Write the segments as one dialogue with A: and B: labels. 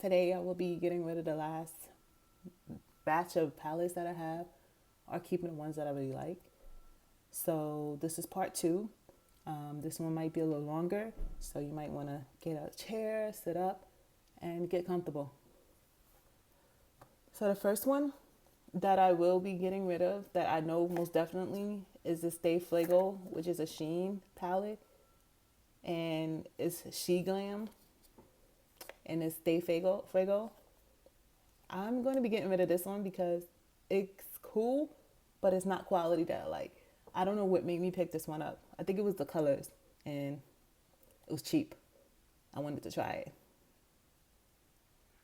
A: Today I will be getting rid of the last batch of palettes that I have, or keeping the ones that I really like. So this is part two. This one might be a little longer, so you might want to get a chair, sit up, and get comfortable. So the first one that I will be getting rid of, that I know most definitely, is the Stay Flago, which is a Sheen palette, and it's She Glam, and it's Stay Flago. I'm going to be getting rid of this one because it's cool, but it's not quality that I like. I don't know what made me pick this one up. I think it was the colors, and it was cheap. I wanted to try it.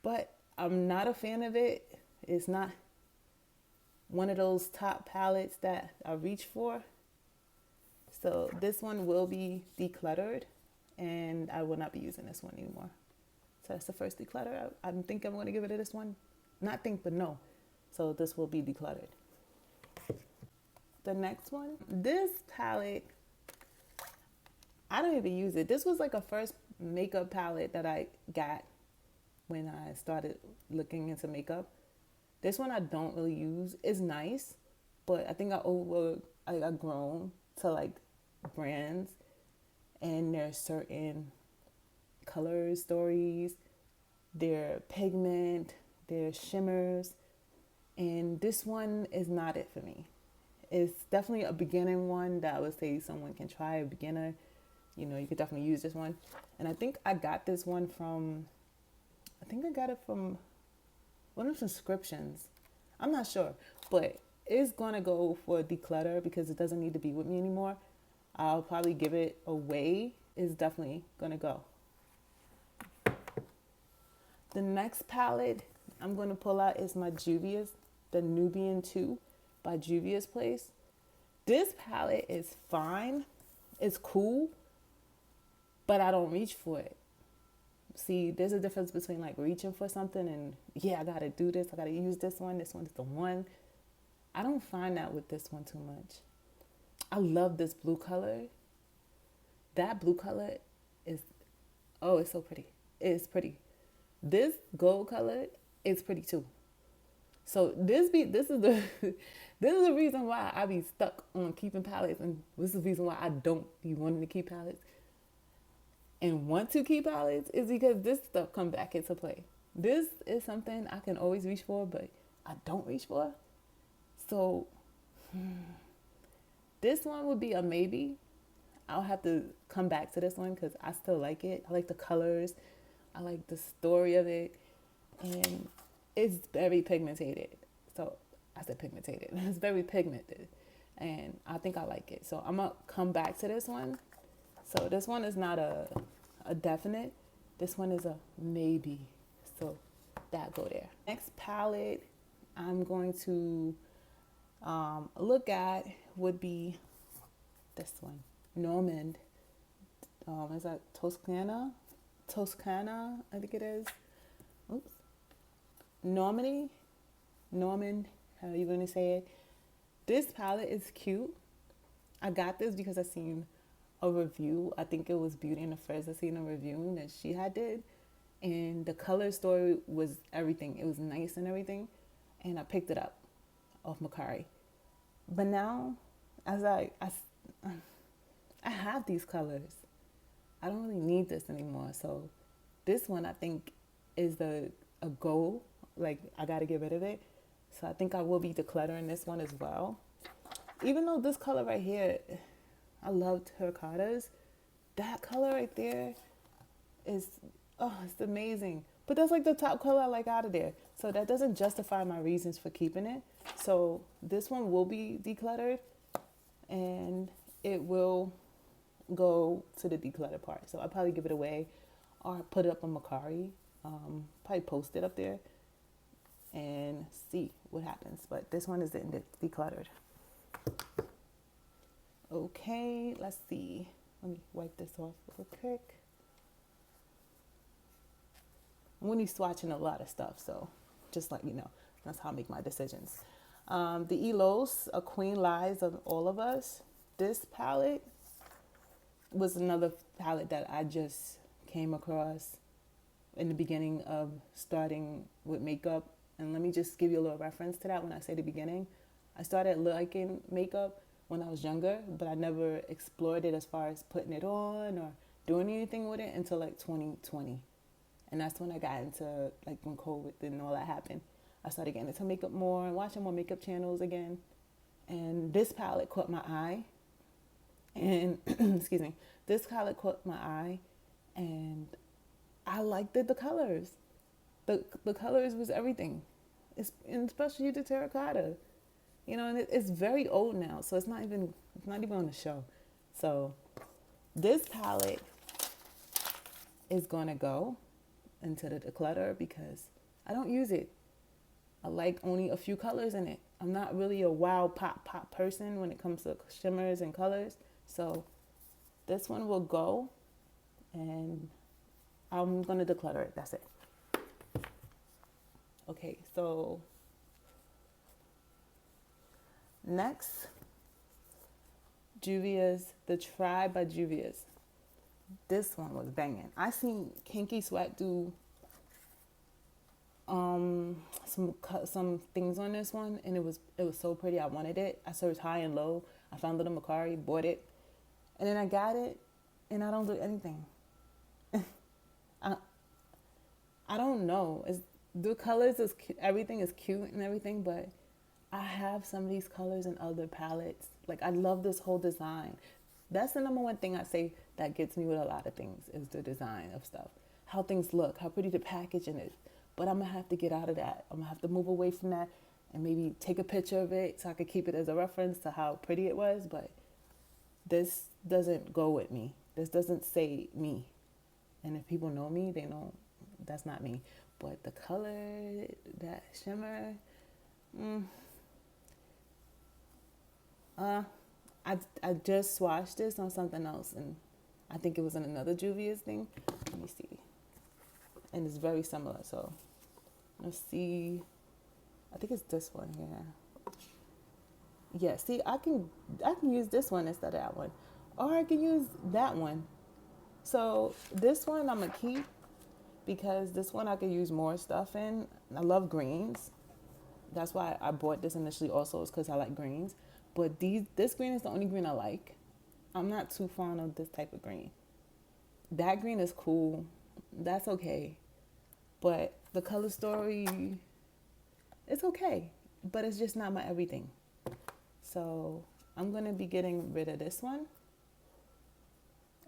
A: But I'm not a fan of it. It's not one of those top palettes that I reach for. So this one will be decluttered, and I will not be using this one anymore. So that's the first declutter. I think I'm going to give it to this one. Not think, but no. So this will be decluttered. The next one, this palette, I don't even use it. This was like a first makeup palette that I got when I started looking into makeup. This one I don't really use. It's nice, but I think I grown to like brands, and there's certain color stories, their pigment, their shimmers, and this one is not it for me. It's definitely a beginning one that I would say someone can try, a beginner. You know, you could definitely use this one. And I think I got this one from, one of the subscriptions. I'm not sure, but it's gonna go for declutter because it doesn't need to be with me anymore. I'll probably give it away. It's definitely gonna go. The next palette I'm gonna pull out is my Juvia's, the Nubian 2 by Juvia's Place. This palette is fine. It's cool, but I don't reach for it. See, there's a difference between like reaching for something and, yeah, I gotta do this, I gotta use this one is the one. I don't find that with this one too much. I love this blue color. That blue color is, oh, it's so pretty. It's pretty. This gold color is pretty too. So this is the this is the reason why I be stuck on keeping palettes, and this is the reason why I don't be wanting to keep palettes and want to keep palettes, is because this stuff come back into play. This is something I can always reach for, but I don't reach for. So this one would be a maybe. I'll have to come back to this one because I still like it. I like the colors. I like the story of it. And it's very pigmented. So I said pigmented. It's very pigmented. And I think I like it. So I'm going to come back to this one. So this one is not a definite. This one is a maybe. So that go there. Next palette I'm going to look at would be this one. Normand. Is that Toscana? Toscana, I think it is. Oops. Normand, how are you going to say it? This palette is cute. I got this because I seen a review. I think it was Beauty and the Frizz. I seen a review that she had did. And the color story was everything. It was nice and everything. And I picked it up off mercari. But now, as I have these colors. I don't really need this anymore. So this one I think is a goal. Like I got to get rid of it. So I think I will be decluttering this one as well. Even though this color right here, I loved Terracottas. That color right there is, oh, it's amazing. But that's like the top color I like out of there. So that doesn't justify my reasons for keeping it. So this one will be decluttered, and it will go to the declutter part. So I'll probably give it away or put it up on mercari. Probably post it up there and see what happens. But this one is decluttered. Okay, let's see. Let me wipe this off real quick. I'm going to be swatching a lot of stuff, so just let you know. That's how I make my decisions. The Elos, A Queen Lies of All of Us. This palette was another palette that I just came across in the beginning of starting with makeup. And let me just give you a little reference to that when I say the beginning. I started liking makeup when I was younger, but I never explored it as far as putting it on or doing anything with it until like 2020. And that's when I got into, like, when COVID and all that happened. I started getting into makeup more and watching more makeup channels again. And this palette caught my eye. And, excuse me, this palette caught my eye. And I liked the colors. The colors was everything. And especially the terracotta. You know, and it's very old now. So it's not even on the show. So this palette is going to go into the declutter because I don't use it. I like only a few colors in it. I'm not really a wow pop person when it comes to shimmers and colors. So this one will go and I'm going to declutter it. That's it. Okay, so next, Juvia's, the Tribe by Juvia's. This one was banging. I seen Kinky Sweat do some things on this one, and it was so pretty. I wanted it. I searched high and low. I found it on mercari, bought it, and then I got it, and I don't do anything. I don't know. The colors is everything is cute and everything, but I have some of these colors in other palettes. Like, I love this whole design. That's the number one thing I say that gets me with a lot of things is the design of stuff. How things look, how pretty the packaging is. But I'm going to have to get out of that. I'm going to have to move away from that and maybe take a picture of it so I could keep it as a reference to how pretty it was. But this doesn't go with me. This doesn't say me. And if people know me, they know that's not me. But the color, that shimmer, I just swatched this on something else, and I think it was in another Juvia's thing. Let me see. And it's very similar, so let's see. I think it's this one here. Yeah, see, I can use this one instead of that one. Or I can use that one. So this one I'm going to keep because this one I could use more stuff in. I love greens. That's why I bought this initially also, is because I like greens. But this green is the only green I like. I'm not too fond of this type of green. That green is cool. That's okay. But the color story, it's okay. But it's just not my everything. So I'm going to be getting rid of this one.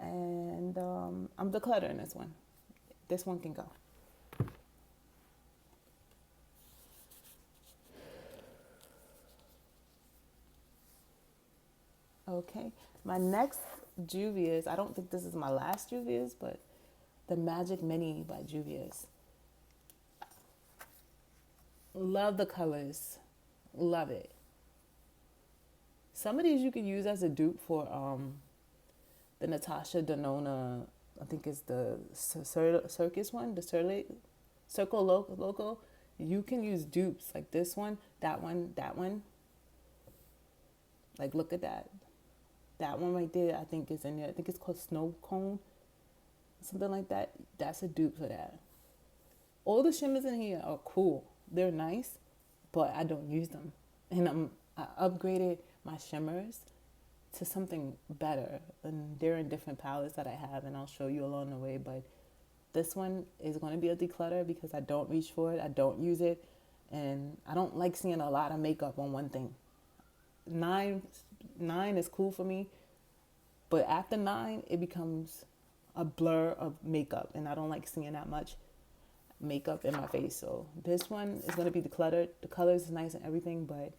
A: And I'm decluttering this one. This one can go. Okay, my next Juvia's, I don't think this is my last Juvia's, but the Magic Mini by Juvia's. Love the colors. Love it. Some of these you can use as a dupe for the Natasha Denona, I think it's the circus one, the circle logo. You can use dupes like this one, that one, that one. Like, look at that. That one right there, I think is in there. I think it's called Snow Cone, something like that. That's a dupe for that. All the shimmers in here are cool. They're nice, but I don't use them. And I upgraded my shimmers to something better. And they're in different palettes that I have, and I'll show you along the way. But this one is going to be a declutter because I don't reach for it. I don't use it. And I don't like seeing a lot of makeup on one thing. 9 is cool for me, but after 9 it becomes a blur of makeup, and I don't like seeing that much makeup in my face. So this one is going to be decluttered. The colors is nice and everything, but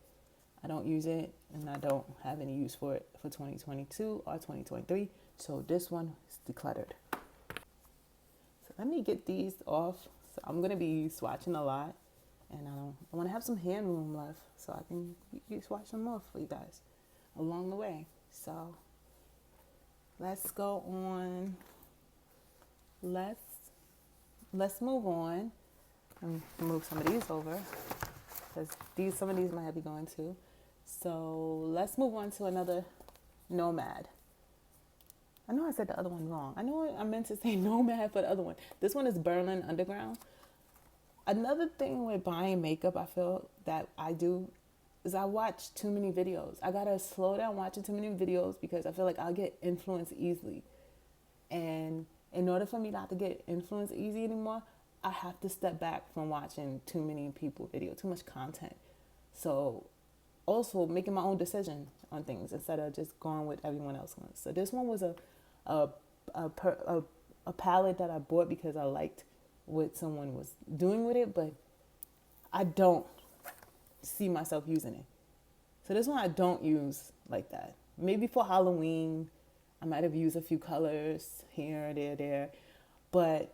A: I don't use it, and I don't have any use for it for 2022 or 2023. So this one is decluttered. So let me get these off. So I'm going to be swatching a lot, and I want to have some hand room left so I can swatch some more for you guys along the way. So let's go on. Let's move on and move some of these over because some of these might be going too. So let's move on to another Nomad. I know I said the other one wrong. I know I meant to say Nomad for the other one. This one is Berlin Underground. Another thing with buying makeup, I feel that I do is I watch too many videos. I gotta slow down watching too many videos because I feel like I'll get influenced easily. And in order for me not to get influenced easy anymore, I have to step back from watching too many people video, too much content. So also making my own decision on things instead of just going with everyone else wants. So this one was a, a palette that I bought because I liked what someone was doing with it, but I don't see myself using it. So this one I don't use like that. Maybe for Halloween, I might have used a few colors here, there, but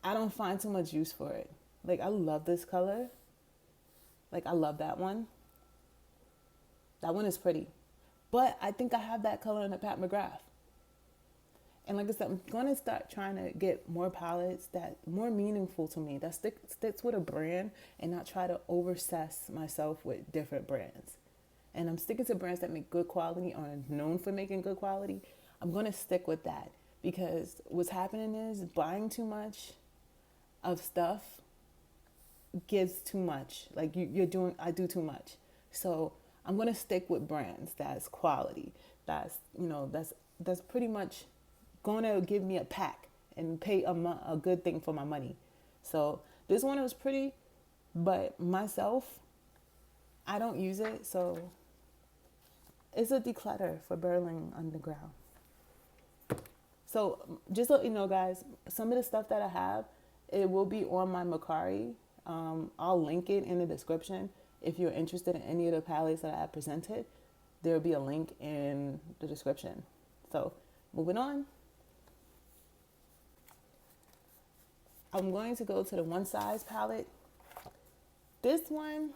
A: I don't find too much use for it. Like, I love this color. Like, I love that one. That one is pretty. But I think I have that color in the Pat McGrath. And like I said, I'm going to start trying to get more palettes that more meaningful to me, that sticks with a brand and not try to oversess myself with different brands. And I'm sticking to brands that make good quality or are known for making good quality. I'm going to stick with that because what's happening is buying too much of stuff gives too much. Like I do too much. So I'm going to stick with brands that's quality. That's pretty much going to give me a pack and pay a good thing for my money. So this one was pretty, but myself, I don't use it. So it's a declutter for Berlin Underground. So just so you know, guys, some of the stuff that I have, it will be on my mercari. I'll link it in the description. If you're interested in any of the palettes that I presented, there will be a link in the description. So moving on. I'm going to go to the One Size palette. This one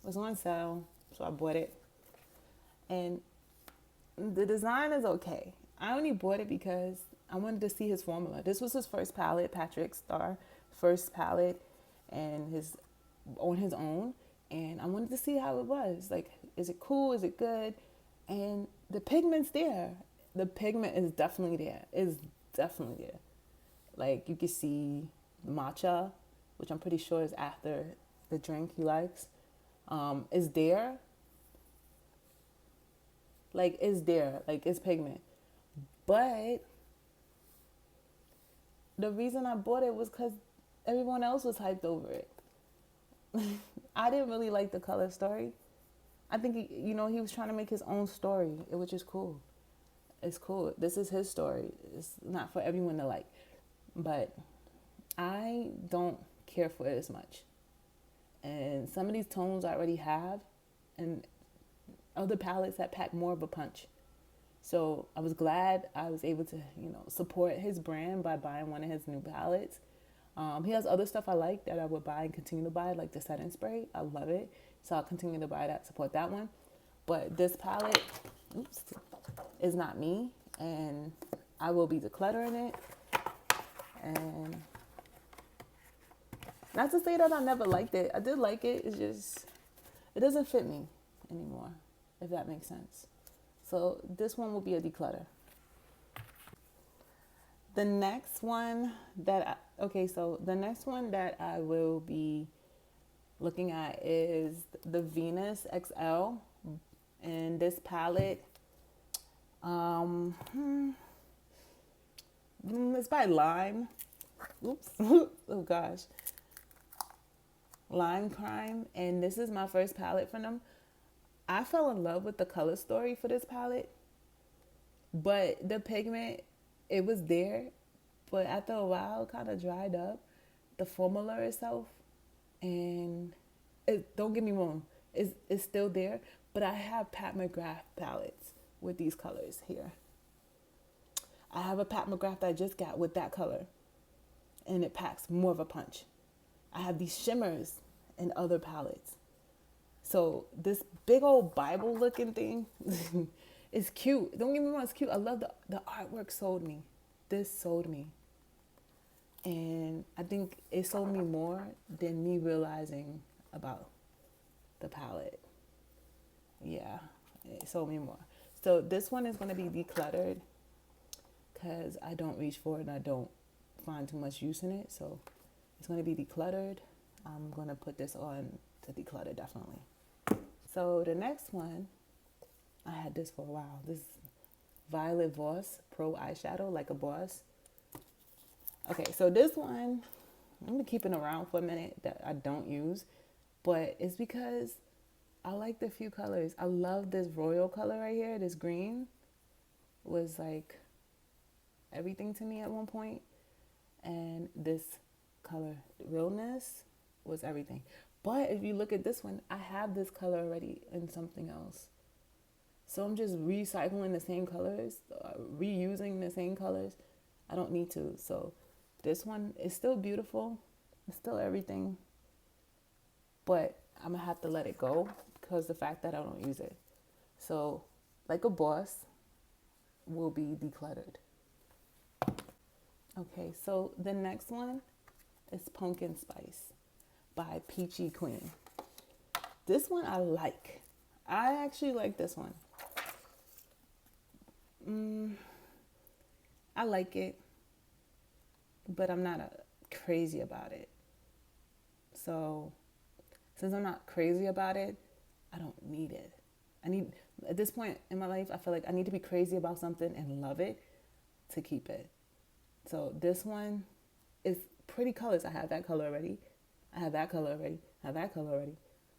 A: was on sale, so I bought it. And the design is okay. I only bought it because I wanted to see his formula. This was his first palette, Patrick Starr, first palette, and on his own. And I wanted to see how it was. Like, is it cool? Is it good? And the pigment's there. The pigment is definitely there. It's definitely there. Like, you can see matcha, which I'm pretty sure is after the drink he likes, is there. Like, it's there. Like, it's pigment. But the reason I bought it was because everyone else was hyped over it. I didn't really like the color story. I think, he was trying to make his own story, which is cool. It's cool. This is his story. It's not for everyone to like. But I don't care for it as much. And some of these tones I already have, and other palettes that pack more of a punch. So I was glad I was able to, support his brand by buying one of his new palettes. He has other stuff I like that I would buy and continue to buy, like the setting spray. I love it. So I'll continue to buy that, support that one. But this palette, is not me. And I will be decluttering it. And not to say that I never liked it. I did like it. It's just, it doesn't fit me anymore, if that makes sense. So this one will be a declutter. The next one that I will be looking at is the Venus XL. And this palette, it's by Lime. Oops. Oh gosh. Lime Crime. And this is my first palette from them. I fell in love with the color story for this palette. But the pigment, it was there. But after a while, it kind of dried up. The formula itself. And don't get me wrong. It's still there. But I have Pat McGrath palettes with these colors here. I have a Pat McGrath that I just got with that color. And it packs more of a punch. I have these shimmers in other palettes. So this big old Bible looking thing is cute. Don't get me wrong, it's cute. I love the artwork sold me. This sold me. And I think it sold me more than me realizing about the palette. Yeah, it sold me more. So this one is going to be Decluttered. because I don't reach for it and I don't find too much use in it. So it's going to be Decluttered. I'm going to put this on to Declutter definitely. So the next one, I had this for a while. This Violet Voss Pro Eyeshadow, like a boss. Okay, so this one, I'm going to keep it around for a minute that I don't use. But it's because I like the few colors. I love this royal color right here. This green was like everything to me at one point. And this color, realness, was everything. But if you look at this one, I have this color already in something else. So I'm just recycling the same colors, reusing the same colors. I don't need to. So this one is still beautiful. It's still everything. But I'm going to have to let it go because the fact that I don't use it. So like a boss will be Decluttered. Okay, so the next one is Pumpkin Spice by Peachy Queen. This one I like. I actually like this one. I like it, but I'm not crazy about it. So since I'm not crazy about it, I don't need it. At this point in my life, I feel like I need to be crazy about something and love it to keep it. So this one is pretty colors. I have that color already. I have that color already. I have that color already.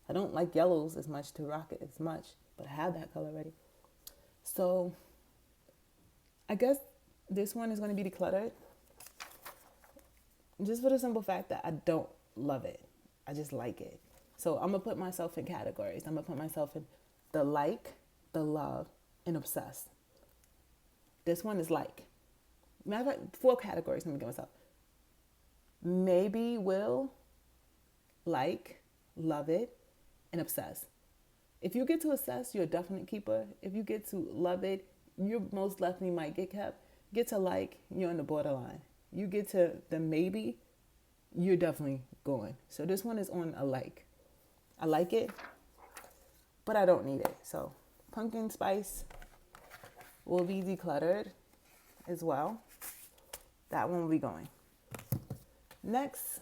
A: I don't like yellows as much to rock it as much, but I have that color already. So I guess this one is going to be Decluttered. Just for the simple fact that I don't love it. I just like it. So I'm going to put myself in categories. I'm going to put myself in the like, the love, and obsessed. This one is like. Matter of fact, 4 categories. Let me give myself. Maybe, will, like, love it, and obsess. If you get to obsess, you're a definite keeper. If you get to love it, you most likely might get kept. Get to like, you're on the borderline. You get to the maybe, you're definitely going. So this one is on a like. I like it, but I don't need it. So Pumpkin Spice will be Decluttered as well. That one will be going. Next,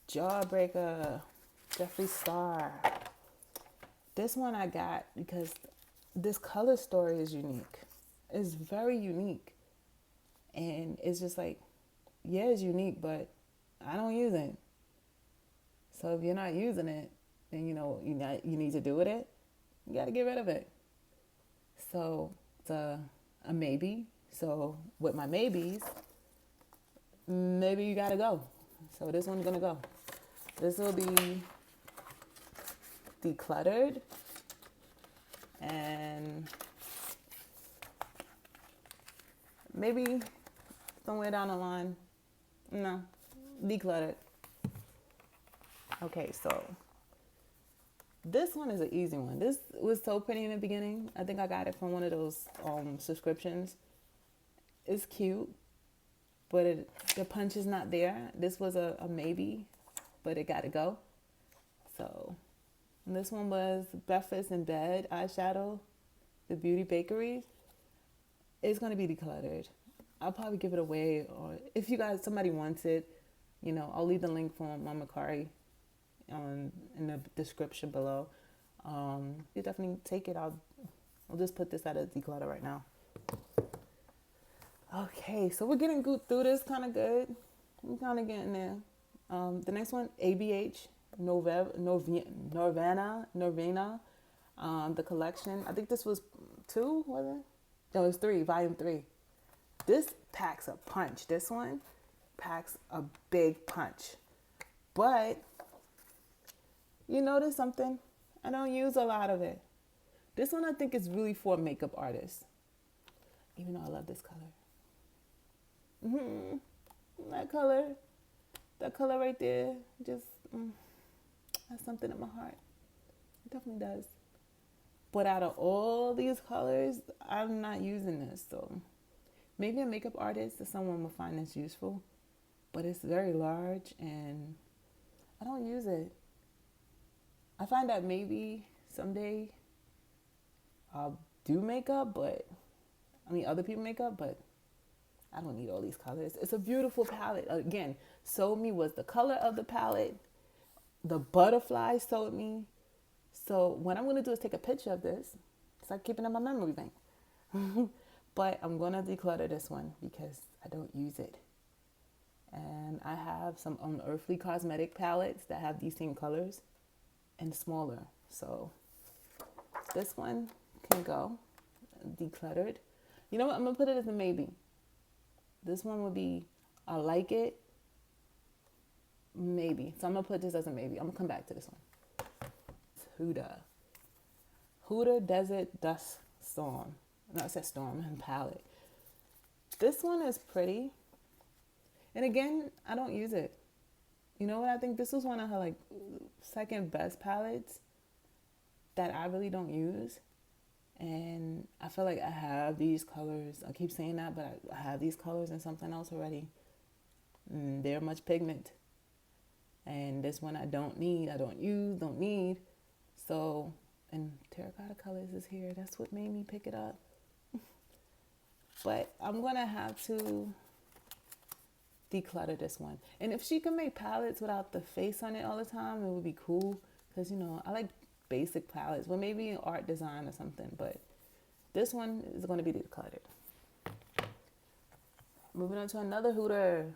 A: Jawbreaker, Jeffree Star. This one I got because this color story is unique. It's very unique. And it's just like, yeah, it's unique, but I don't use it. So if you're not using it, then you need to do with it. You got to get rid of it. So it's a maybe. So with my maybes, maybe you got to go. So this one's going to go. This will be Decluttered. And maybe somewhere down the line, no, Decluttered. Okay, so this one is an easy one. This was so pretty in the beginning. I think I got it from one of those subscriptions. It's cute, but the punch is not there. This was a maybe, but it got to go. So this one was Breakfast in Bed eyeshadow, the Beauty Bakery. It's going to be Decluttered. I'll probably give it away, or if somebody wants it, I'll leave the link for my mercari in the description below. You definitely take it. I'll just put this at a Declutter right now. Okay, so we're getting good through this kind of good. I'm kind of getting there. The next one, ABH, Norvana, the collection. I think this was 2, was it? No, it was 3, volume 3. This packs a punch. This one packs a big punch. But you notice something? I don't use a lot of it. This one I think is really for makeup artists. Even though I love this color. That color right there just has something in my heart. It definitely does. But out of all these colors, I'm not using this. So maybe a makeup artist or someone will find this useful. But it's very large and I don't use it. I find that maybe someday I'll do makeup, other people makeup, but I don't need all these colors. It's a beautiful palette. Again, sold me was the color of the palette. The butterfly sold me. So what I'm going to do is take a picture of this. It's like keeping it in my memory bank. But I'm going to declutter this one because I don't use it. And I have some Unearthly Cosmetic palettes that have these same colors and smaller. So this one can go Decluttered. You know what? I'm going to put it as a maybe. This one would be, I like it, maybe. So I'm going to put this as a maybe. I'm going to come back to this one. Huda Desert Dust Storm. No, it says Storm and palette. This one is pretty. And again, I don't use it. You know what? I think this was one of her like second best palettes that I really don't use. And I feel like I have these colors. I keep saying that, but I have these colors in something else already. They're much pigment. And this one I don't need, I don't use, don't need. So, and terracotta colors is here. That's what made me pick it up. But I'm going to have to declutter this one. And if she can make palettes without the face on it all the time, it would be cool. Because, you know, I like basic palettes. Well, maybe art design or something. But this one is going to be decluttered. Moving on to another Huda.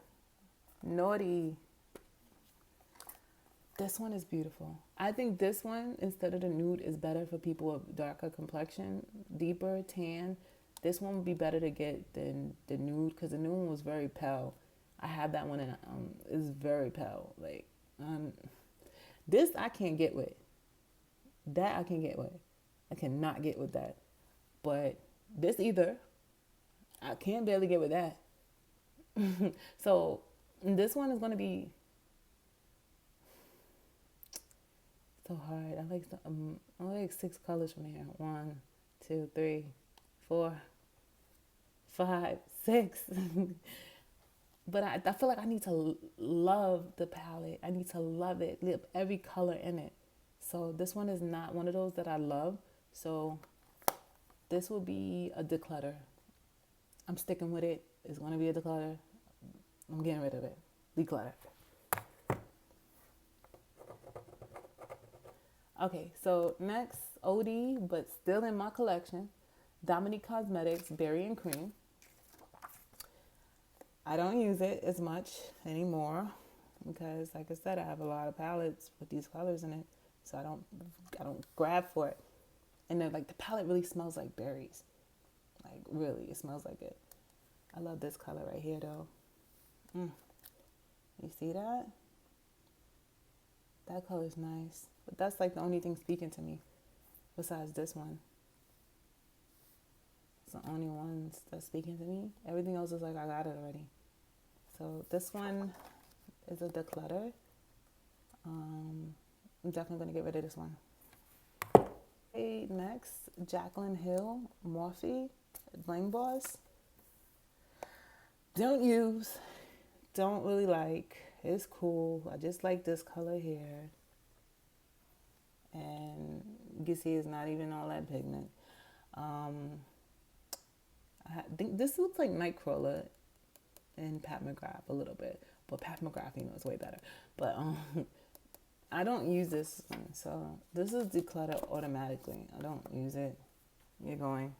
A: Naughty. This one is beautiful. I think this one, instead of the nude, is better for people with darker complexion, deeper tan. This one would be better to get than the nude because the nude one was very pale. I have that one and it's very pale. Like, this I can't get with. That I can get with. I cannot get with that. But this either, I can barely get with that. So this one is going to be so hard. I like 6 colors from here. 1, 2, 3, 4, 5, 6. But I feel like I need to love the palette. I need to love it. Live every color in it. So this one is not one of those that I love. So this will be a declutter. I'm sticking with it. It's going to be a declutter. I'm getting rid of it. Declutter. Okay, so next, oldie, but still in my collection, Dominique Cosmetics Berry and Cream. I don't use it as much anymore because, like I said, I have a lot of palettes with these colors in it, so I don't grab for it. And then, like, the palette really smells like berries. Like, really, it smells like it. I love this color right here, though. You see that? That color's nice. But that's, like, the only thing speaking to me besides this one. It's the only ones that's speaking to me. Everything else is like, I got it already. So this one is a declutter. I'm definitely going to get rid of this one. Okay, next, Jaclyn Hill Morphe Bling Boss. Don't use, don't really like. It's cool. I just like this color here. And you can see it's not even all that pigment. I think this looks like Nightcrawler and Pat McGrath a little bit. But Pat McGrath, you know, is way better. But I don't use this one. So this is declutter automatically. I don't use it. You're going.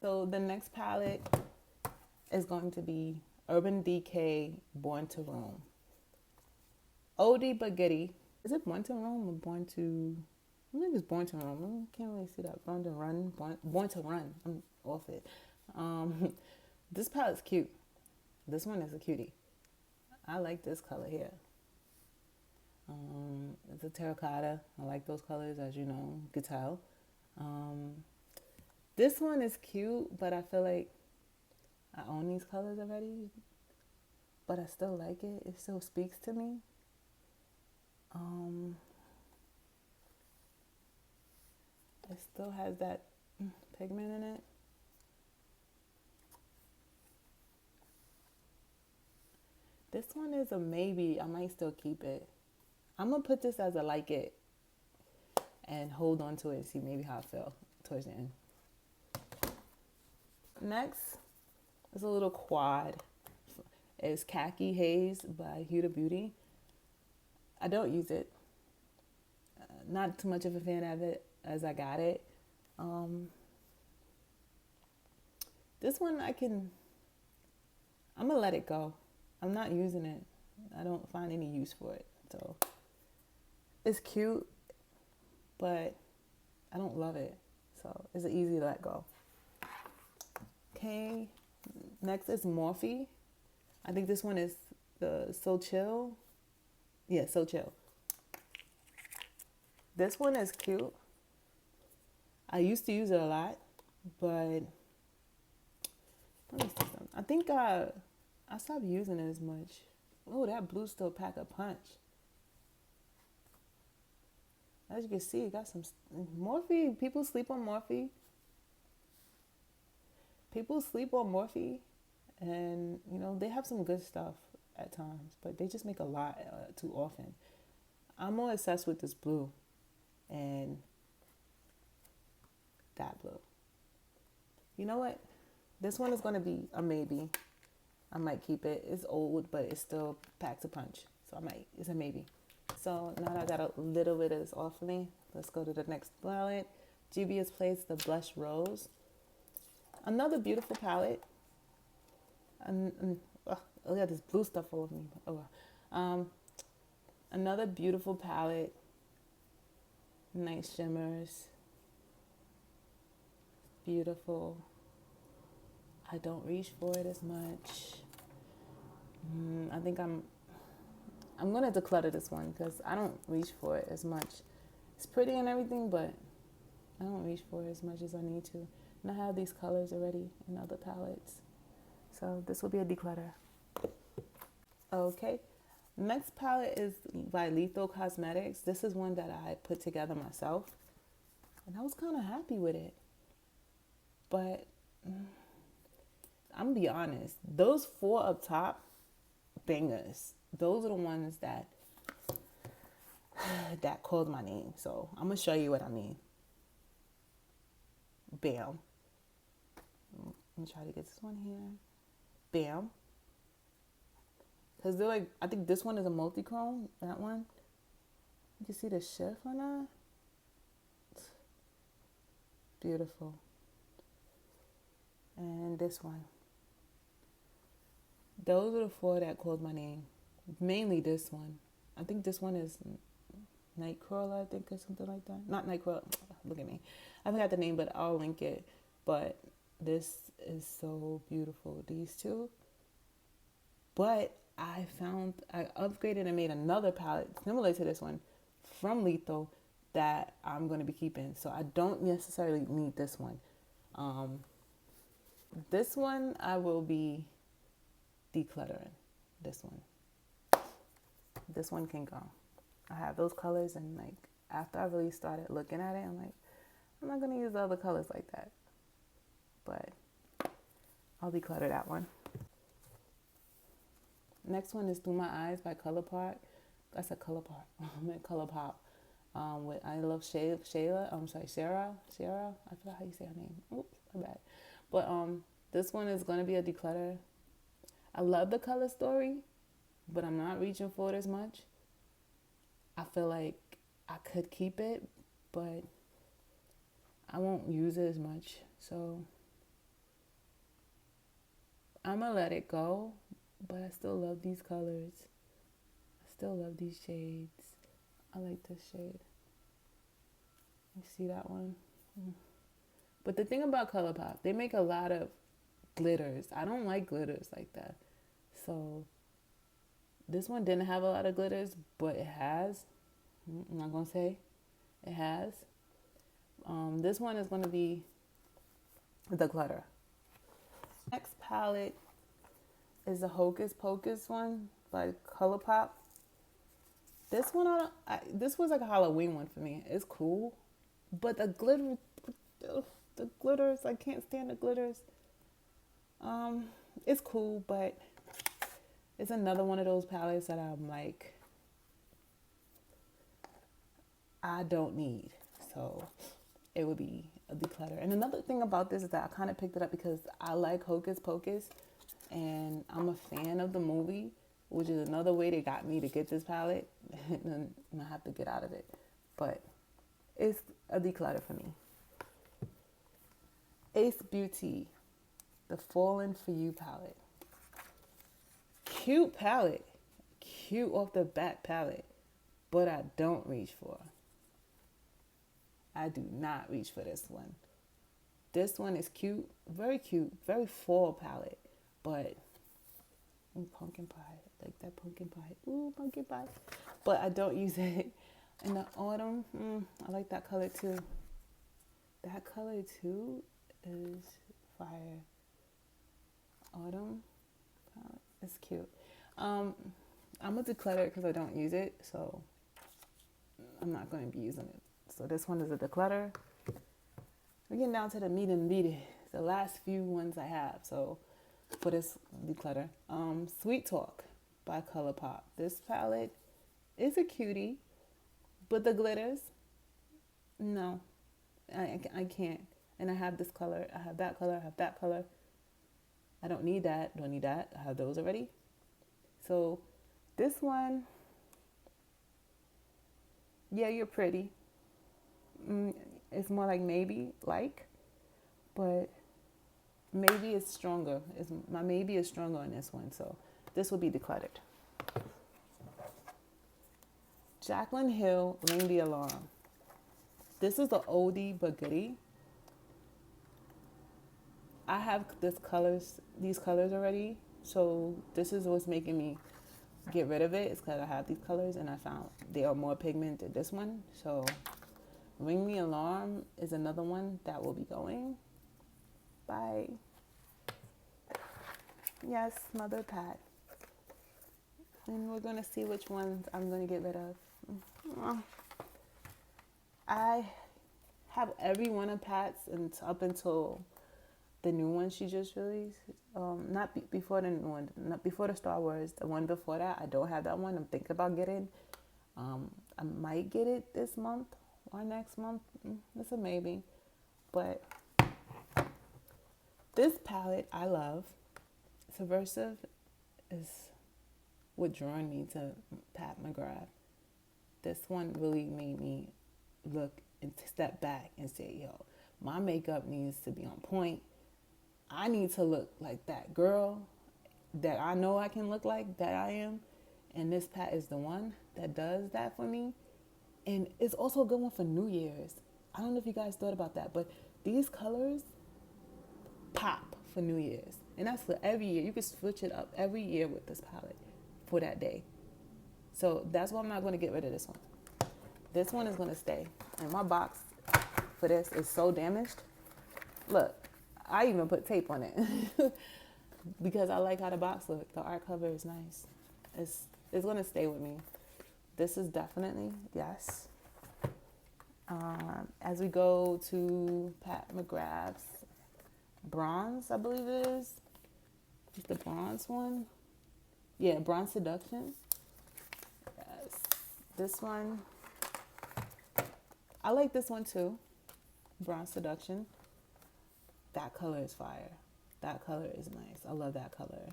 A: So the next palette is going to be Urban Decay Born to Roam. Oldie but goodie. Is it Born to Roam or Born to... I think it's Born to Roam. I can't really see that. Born to Run. Born to Run. I'm off it. This palette's cute. This one is a cutie. I like this color here. It's a terracotta. I like those colors, as you know. You could tell. This one is cute, but I feel like I own these colors already. But I still like it. It still speaks to me. It still has that pigment in it. This one is a maybe. I might still keep it. I'm going to put this as a like it and hold on to it and see maybe how I feel towards the end. Next, It's a little quad. It's Khaki Haze by Huda Beauty. I don't use it. Not too much of a fan of it as I got it. This one I'm going to let it go. I'm not using it. I don't find any use for it. So it's cute, but I don't love it. So it's easy to let go. Okay, next is Morphe. I think this one is the So Chill. Yeah, So Chill. This one is cute. I used to use it a lot, but let me see something. I think I stopped using it as much. Oh, that blue still pack a punch. As you can see, it got some Morphe. People sleep on Morphe. People sleep on Morphe, and you know they have some good stuff at times, but they just make a lot too often. I'm more obsessed with this blue and that blue. You know what? This one is going to be a maybe. I might keep it. It's old, but it still packs a punch. So it's a maybe. So now that I got a little bit of this off of me, let's go to the next palette. Juvia's Place, the Blush Rose. Another beautiful palette. Look at this blue stuff all over me. Another beautiful palette. Nice shimmers. Beautiful. I don't reach for it as much. I think I'm going to declutter this one because I don't reach for it as much. It's pretty and everything, but I don't reach for it as much as I need to. And I have these colors already in other palettes. So this will be a declutter. Okay. Next palette is by Lethal Cosmetics. This is one that I put together myself. And I was kind of happy with it. But I'm going to be honest. Those 4 up top, bangers. Those are the ones that called my name. So I'm going to show you what I mean. Bam. Let me try to get this one here. Bam. Because they're like, I think this one is a multi-chrome. That one. You can see the shift on that. Beautiful. And this one. Those are the 4 that called my name. Mainly this one. I think this one is Nightcrawler, I think, or something like that. Not Nightcrawler. Look at me. I forgot the name, but I'll link it. But this is so beautiful. These 2. But I upgraded and made another palette similar to this one from Lethal that I'm going to be keeping. So I don't necessarily need this one. This one I will be decluttering. This one can go. I have those colors, and like after I really started looking at it, I'm like, I'm not going to use the other colors like that. But I'll declutter that one. Next one is Through My Eyes by ColourPop. I said ColourPop. I meant ColourPop. With I Love Shayla. Sarah. I forgot how you say her name. Oops, my bad. But this one is going to be a declutter. I love the color story, but I'm not reaching for it as much. I feel like I could keep it, but I won't use it as much. So I'm going to let it go, but I still love these colors. I still love these shades. I like this shade. You see that one? But the thing about ColourPop, they make a lot of glitters. I don't like glitters like that. So this one didn't have a lot of glitters, but it has. I'm not going to say it has. This one is going to be Declutter. Next palette is the Hocus Pocus one by ColourPop. This one, this was like a Halloween one for me. It's cool, but the glitters, I can't stand the glitters. It's cool, but it's another one of those palettes that I'm like, I don't need. So it would be a declutter. And another thing about this is that I kind of picked it up because I like Hocus Pocus, and I'm a fan of the movie, which is another way they got me to get this palette. And I have to get out of it. But it's a declutter for me. Ace Beauty, the Fallen For You palette. Cute palette. Cute off the bat palette. But I don't reach for. I do not reach for this one. This one is cute, very fall palette. But pumpkin pie, like that pumpkin pie. Ooh, pumpkin pie. But I don't use it in the autumn. I like that color too. That color too is fire. Autumn palette. It's cute. I'm a declutter because I don't use it, so I'm not going to be using it. So this one is a declutter. We're getting down to the meat and meat. The last few ones I have. So for this declutter, Sweet Talk by ColourPop. This palette is a cutie, but the glitters, no, I can't. And I have this color. I have that color. I have that color. I don't need that. Don't need that. I have those already. So this one, yeah, you're pretty. It's more like maybe, but maybe it's stronger. My maybe is stronger on this one. So this will be decluttered. Jaclyn Hill, Ring the Alarm. This is the oldie but goodie. I have these colors already. So this is what's making me get rid of it. It's because I have these colors and I found they are more pigmented than this one. So Ring the Alarm is another one that will be going. Bye. Yes, Mother Pat. And we're going to see which ones I'm going to get rid of. I have every one of Pat's and up until the new one she just released. Before the new one, not before the Star Wars. The one before that, I don't have that one. I'm thinking about getting. I might get it this month or next month. It's a maybe. But this palette I love. Subversive is what drew me to Pat McGrath. This one really made me look and step back and say, yo, my makeup needs to be on point. I need to look like that girl that I know I can look like, that I am. And this Pat is the one that does that for me. And it's also a good one for New Year's. I don't know if you guys thought about that, but these colors pop for New Year's. And that's for every year. You can switch it up every year with this palette for that day. So that's why I'm not going to get rid of this one. This one is going to stay. And my box for this is so damaged. Look, I even put tape on it because I like how the box looks. The art cover is nice. It's going to stay with me. This is definitely, yes. As we go to Pat McGrath's Bronze, I believe it is. It's the bronze one. Yeah, Bronze Seduction. Yes. This one. I like this one too. Bronze Seduction. That color is fire. That color is nice. I love that color.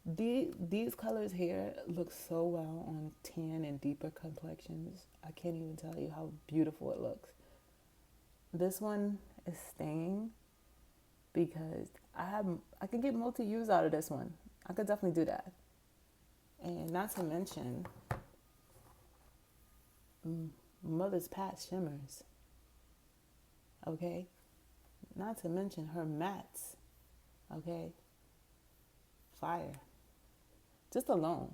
A: These colors here look so well on tan and deeper complexions. I can't even tell you how beautiful it looks. This one is staying because I can get multi-use out of this one. I could definitely do that. And not to mention Mother's Pat shimmers. Okay? Not to mention her mattes. Okay? Fire. Just alone.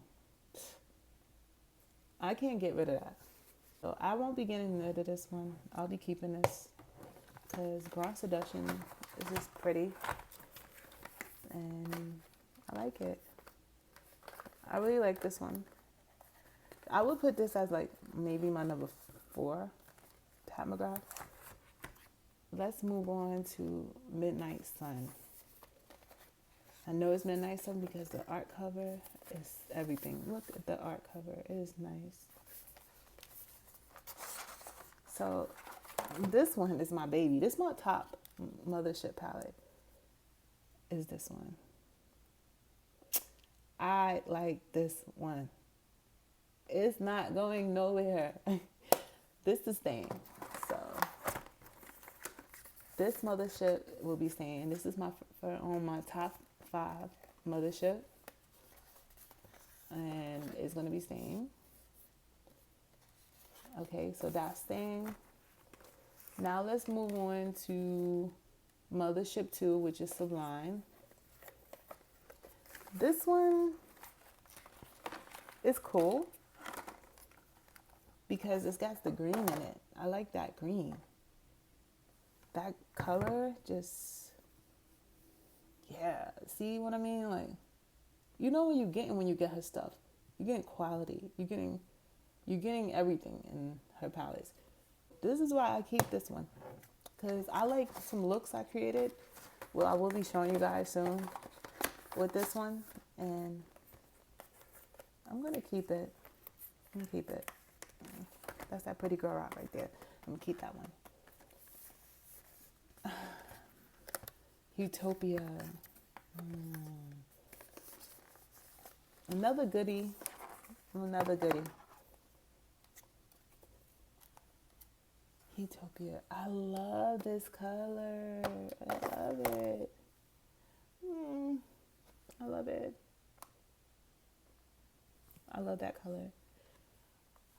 A: I can't get rid of that. So I won't be getting rid of this one. I'll be keeping this because Bronze Seduction is just pretty. And I like it. I really like this one. I would put this as like maybe my number 4, Pat McGrath. Let's move on to Midnight Sun. I know it's Midnight Sun because the art cover is everything. Look at the art cover. It is nice. So This one is my baby. This is my top mothership palette. Is this one. I like this one. It's not going nowhere. This is staying. So this mothership will be staying. This is my on my top 5 mothership, and it's gonna be staying. Okay, so that's staying. Now let's move on to mothership 2, which is Sublime. This one is cool because it's got the green in it. I like that green. That color just, yeah. See what I mean? Like, you know what you're getting when you get her stuff. You're getting quality. You're getting everything in her palettes. This is why I keep this one, because I like some looks I created. Well, I will be showing you guys soon with this one, and I'm gonna keep it. That's that pretty girl rock right there. I'm gonna keep that one. Utopia. Another goodie. Utopia. I love this color. I love it. I love it. I love that color.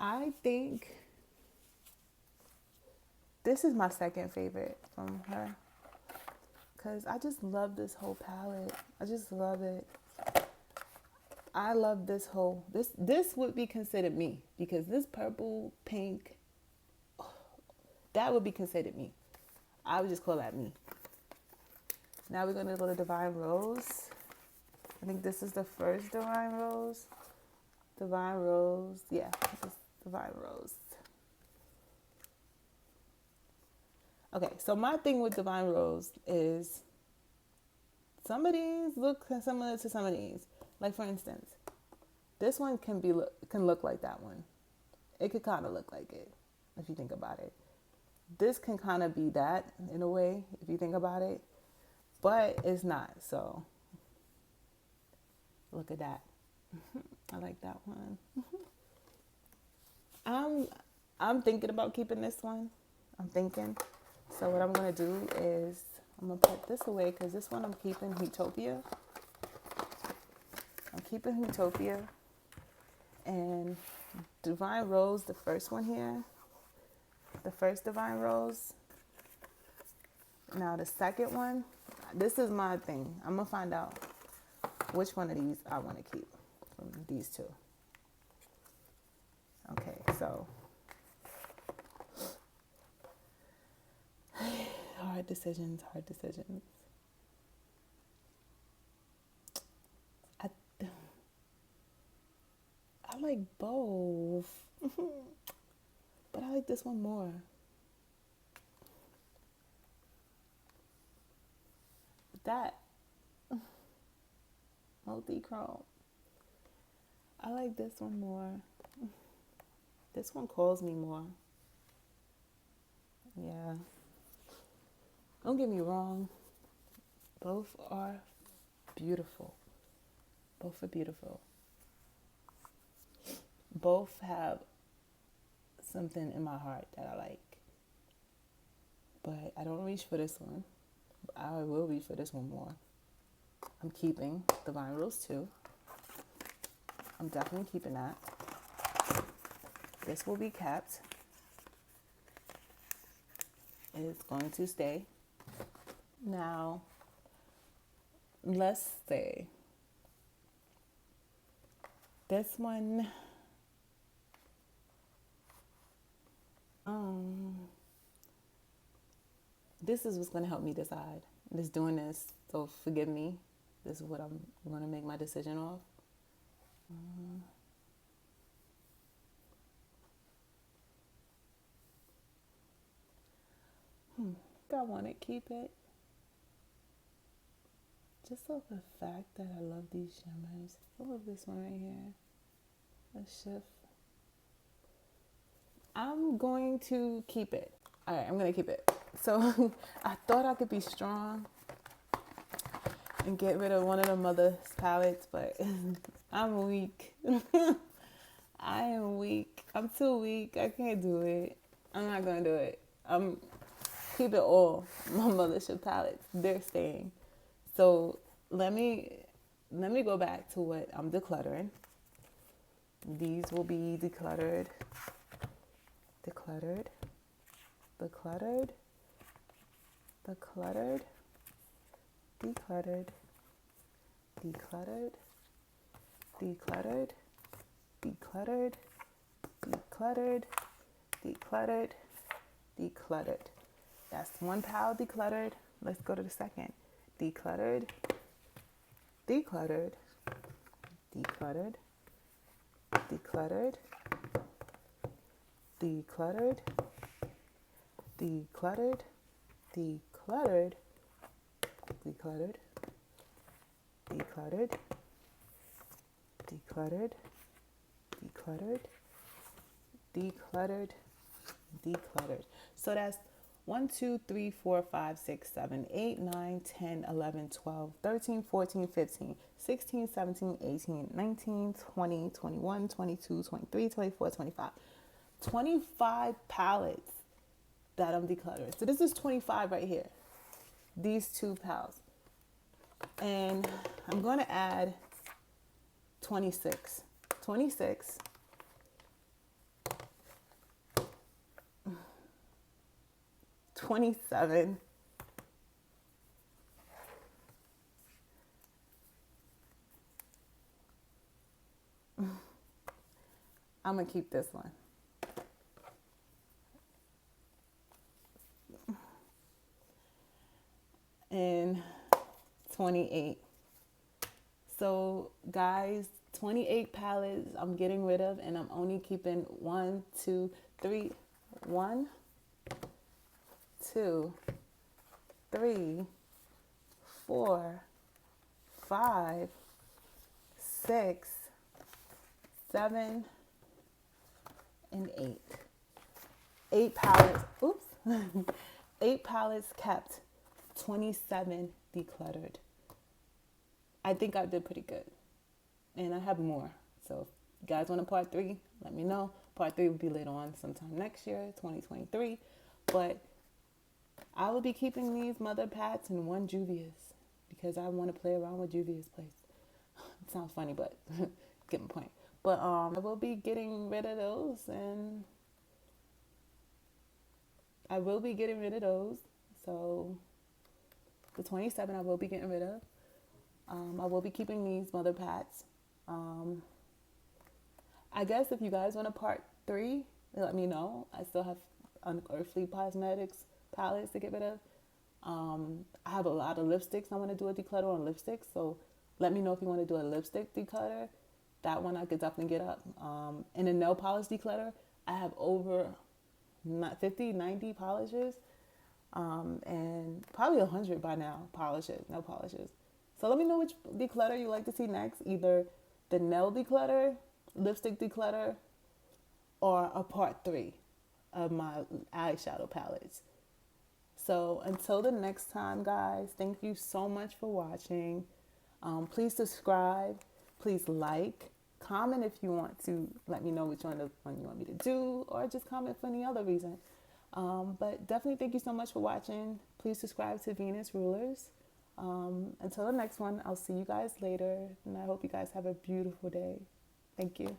A: I think this is my second favorite from her, because I just love this whole palette. I just love it. I love this whole, this would be considered me, because this purple, pink, that would be considered me. I would just call that me. Now we're going to go to Divine Rose. I think this is the first Divine Rose. Divine Rose. Yeah, this is Divine Rose. Okay, so my thing with Divine Rose is some of these look similar to some of these. Like, for instance, this one can look like that one. It could kind of look like it, if you think about it. This can kind of be that in a way, if you think about it, but it's not. So look at that. I like that one. I'm thinking about keeping this one. I'm thinking. So what I'm gonna do is I'm gonna put this away, because this one I'm keeping Utopia. I'm keeping Utopia. And Divine Rose, the first one here. The first Divine Rose. Now the second one, this is my thing. I'm gonna find out which one of these I want to keep from these two. Okay, so hard decisions. I like both, but I like this one more. That multi-chrome. I like this one more. This one calls me more. Yeah. Don't get me wrong. Both are beautiful. Both are beautiful. Both have something in my heart that I like. But I don't reach for this one. I will reach for this one more. I'm keeping Divine Rose 2. I'm definitely keeping that. This will be kept. It's going to stay. Now, let's say this one, this is what's going to help me decide. Just doing this, so forgive me. This is what I'm going to make my decision off. I want to keep it. Just off the fact that I love these shimmers. I love this one right here. The shift. I'm going to keep it. All right, I'm going to keep it. So I thought I could be strong and get rid of one of the mother's palettes, but I'm weak. I am weak. I'm too weak. I can't do it. I'm not going to do it. I'm keep it all. My mothership palettes, they're staying. So let me go back to what I'm decluttering. These will be decluttered, decluttered, decluttered, decluttered, decluttered, decluttered, decluttered, decluttered, decluttered, decluttered, decluttered. That's one pile decluttered. Let's go to the second. Decluttered, decluttered, decluttered, decluttered, decluttered, decluttered, decluttered, decluttered, decluttered, decluttered, decluttered, decluttered, decluttered. So that's 1, 2, 3, 4, 5, 6, 7, 8, 9, 10, 11, 12, 13, 14, 15, 16, 17, 18, 19, 20, 21, 22, 23, 24, 25. 25 palettes that I'm decluttering. So this is 25 right here. These two pals. And I'm going to add 26. 26. 27. I'm going to keep this one. And 28. So guys, 28 palettes I'm getting rid of, and I'm only keeping 1, 2, 3, 1, 2, 3, 4, 5, 6, 7, and 8. 8 palettes. Oops. 8 palettes kept. 27 decluttered. I think I did pretty good. And I have more. So if you guys want a part 3, let me know. Part 3 will be later on sometime next year, 2023. But I will be keeping these mother pats and one Juvia's because I want to play around with Juvia's place. It sounds funny, but get my point. But I will be getting rid of those, and I will be getting rid of those. So the 27 I will be getting rid of. I will be keeping these mother pats. I guess if you guys want a part 3, let me know. I still have Unearthly Cosmetics palettes to get rid of. I have a lot of lipsticks. I want to do a declutter on lipsticks. So let me know if you want to do a lipstick declutter. That one I could definitely get up. And a nail polish declutter, I have over 50, 90 polishes. And probably 100 by now, nail polishes. So let me know which declutter you like to see next. Either the nail declutter, lipstick declutter, or a part 3 of my eyeshadow palettes. So until the next time, guys, thank you so much for watching. Please subscribe. Please like. Comment if you want to let me know which one you want me to do, or just comment for any other reason. But definitely thank you so much for watching. Please subscribe to Venus Rulers. Until the next one, I'll see you guys later. And I hope you guys have a beautiful day. Thank you.